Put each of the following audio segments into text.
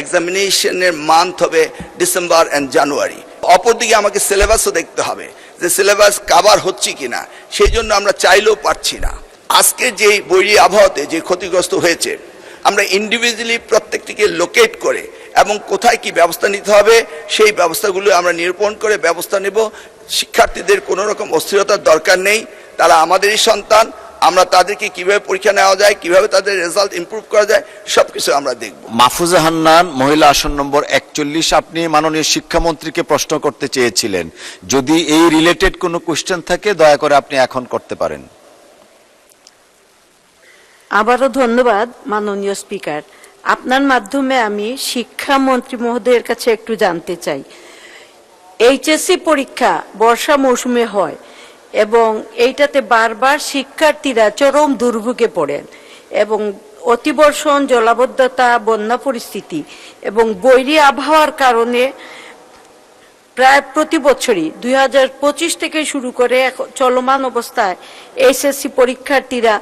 এক্সামিনেশনের month হবে December and January. অপরদিকে আমাকে সিলেবাসও দেখতে হবে যে সিলেবাস কভার হচ্ছে কিনা, সেই জন্য আমরা চাইলেও পারছি না। আজকে যে বৈরী আবহাওয়াতে যে ক্ষতিগ্রস্ত হয়েছে, আমরা ইন্ডিভিজুয়ালি প্রত্যেকটিকে লোকেট করে এবং কোথায় কি ব্যবস্থা নিতে হবে সেই ব্যবস্থাগুলো আমরা নিরূপণ করে ব্যবস্থা নেব। শিক্ষার্থীদের কোনো রকম অস্থিরতার দরকার নেই, তারা আমাদেরই সন্তান। আমরা তাদেরকে কিভাবে পরীক্ষা নেওয়া যায়, কিভাবে তাদের রেজাল্ট ইমপ্রুভ করা যায়, সবকিছু আমরা দেখব। মাহফুজা হান্নান, মহিলা আসন নম্বর 41, আপনি মাননীয় শিক্ষামন্ত্রীকে প্রশ্ন করতে চেয়েছিলেন। যদি এই রিলেটেড কোনো কোশ্চেন থাকে দয়া করে আপনি এখন করতে পারেন। আবারও ধন্যবাদ মাননীয় স্পিকার। আপনার মাধ্যমে আমি শিক্ষামন্ত্রী মহোদয়ের কাছে একটু জানতে চাই, এইচএসসি পরীক্ষা বর্ষা মৌসুমে হয় এবং এইটাতে বারবার শিক্ষার্থীরা চরম দুর্ভোগে পড়েন এবং অতিবর্ষণ, জলাবদ্ধতা, বন্যা পরিস্থিতি এবং বৈরী আবহাওয়ার কারণে প্রায় প্রতি বছরই 2025 থেকে শুরু করে চলমান অবস্থায় এইচএসসি পরীক্ষার্থীরা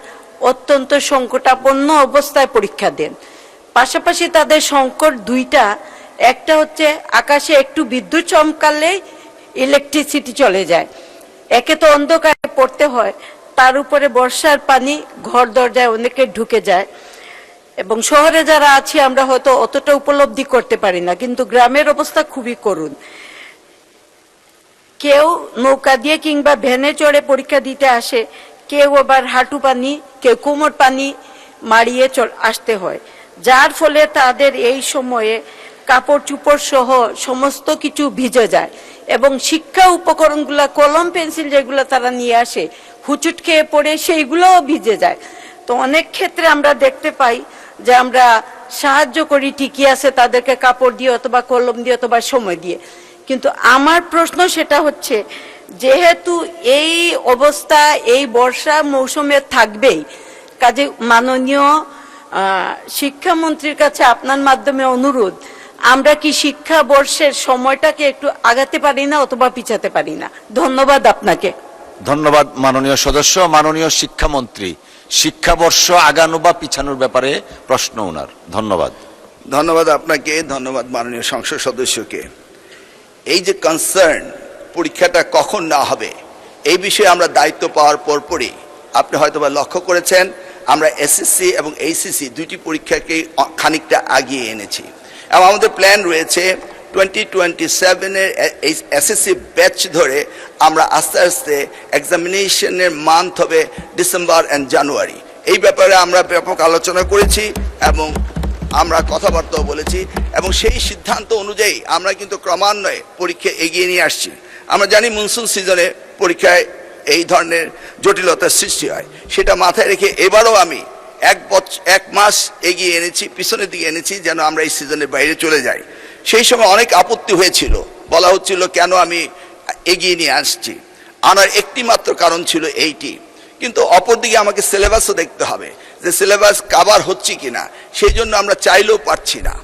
অত্যন্ত সংকটাপন্ন অবস্থায় পরীক্ষা দেন। পাশাপাশি তাদের সংকট দুইটা, একটা হচ্ছে আকাশে একটু বিদ্যুৎ চমকালেই ইলেকট্রিসিটি চলে যায়, একে তো অন্ধকারে পড়তে হয়, তার উপরে বর্ষার পানি ঘর দরজায় অনেকে ঢুকে যায় এবং শহরে যারা আছি আমরা হয়তো অতটা উপলব্ধি করতে পারি না, কিন্তু গ্রামের অবস্থা খুবই করুণ। কেউ নৌকা দিয়ে কিংবা ভ্যানে চড়ে পরীক্ষা দিতে আসে, কেউ আবার হাঁটু পানি, কেউ কোমর পানি মারিয়ে আসতে হয়, যার ফলে তাদের এই সময়ে কাপড় চুপড় সহ সমস্ত কিছু ভিজে যায় এবং শিক্ষা উপকরণগুলা, কলম পেন্সিল যেগুলো তারা নিয়ে আসে, হুচুট খেয়ে পড়ে সেইগুলোও ভিজে যায়। তো অনেক ক্ষেত্রে আমরা দেখতে পাই যে আমরা সাহায্য করি ঠিকই আছে তাদেরকে কাপড় দিয়ে অথবা কলম দিয়ে অথবা সময় দিয়ে, কিন্তু আমার প্রশ্ন সেটা হচ্ছে, যেহেতু এই অবস্থা এই বর্ষা মৌসুমে থাকবেই, কাজে মাননীয় শিক্ষামন্ত্রীর কাছে আপনার মাধ্যমে অনুরোধ, আমরা কি শিক্ষাবর্ষের সময়টাকে একটু আগাতে পারি না অথবা পিছাতে পারি না? ধন্যবাদ আপনাকে। ধন্যবাদ মাননীয় সদস্য। মাননীয় শিক্ষামন্ত্রী, শিক্ষাবর্ষ আগানো বা পিছানোর ব্যাপারে প্রশ্ন ওনার। ধন্যবাদ। ধন্যবাদ আপনাকে, ধন্যবাদ মাননীয় সংসদ সদস্যকে। এই যে কনসার্ন পরীক্ষাটা কখন না হবে এই বিষয়ে আমরা দায়িত্ব পাওয়ার পরপরই আপনি হয়তোবা লক্ষ্য করেছেন, আমরা এসএসসি এবং এইচএসসি দুইটি পরীক্ষাকে খানিকটা আগিয়ে এনেছি এবং আমাদের প্ল্যান রয়েছে 2027-এর এসএসসি ব্যাচ ধরে আমরা আস্তে আস্তে এক্সামিনেশনের মান্থ হবে ডিসেম্বর অ্যান্ড জানুয়ারি। এই ব্যাপারে আমরা ব্যাপক আলোচনা করেছি এবং আমরা কথাবার্তাও বলেছি এবং সেই সিদ্ধান্ত অনুযায়ী আমরা কিন্তু ক্রমান্বয়ে পরীক্ষা এগিয়ে নিয়ে আসছি। আমরা জানি মনসুন সিজনে পরীক্ষায় এই ধরনের জটিলতার সৃষ্টি হয়, সেটা মাথায় রেখে এবারও আমি এক মাস এগিয়ে এনেছি, পিছনের দিকে এনেছি, যেন আমরা এই সিজনের বাইরে চলে যাই। সেই সময় অনেক আপত্তি হয়েছিল, বলা হচ্ছিল কেন আমি এগিয়ে নিয়ে আসছি। আনার একটি মাত্র কারণ ছিল এইটি, কিন্তু অপরদিকে আমাকে সিলেবাসও দেখতে হবে যে সিলেবাস কভার হচ্ছে কিনা, সেই জন্য আমরা চাইলেও পারছি না।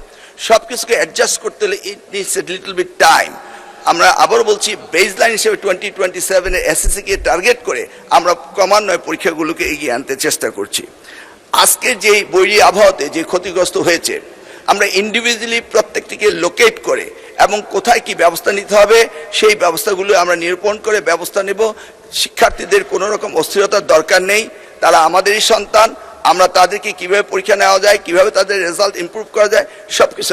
সব কিছুকে অ্যাডজাস্ট করতে হলে it needs a little bit time. আমরা আবার বলছি, বেসলাইন হিসেবে 2027-এর এসএসসিকে টার্গেট করে আমরা ক্রমান্বয়ে পরীক্ষাগুলোকে এগিয়ে আনতে চেষ্টা করছি। আজকে যে বৈরী আবহাওয়াতে যে ক্ষতিগ্রস্ত হয়েছে, আমরা ইন্ডিভিজুয়ালি প্রত্যেকটিকে লোকেট করে এবং কোথায় কি ব্যবস্থা নিতে হবে সেই ব্যবস্থাগুলো আমরা নিরূপণ করে ব্যবস্থা নেব। শিক্ষার্থীদের কোনো রকম অস্থিরতার দরকার নেই, তারা আমাদেরই সন্তান। আমরা তাদেরকে কিভাবে পরীক্ষা নেওয়া যায়, কিভাবে তাদের রেজাল্ট ইমপ্রুভ করা যায়, সবকিছু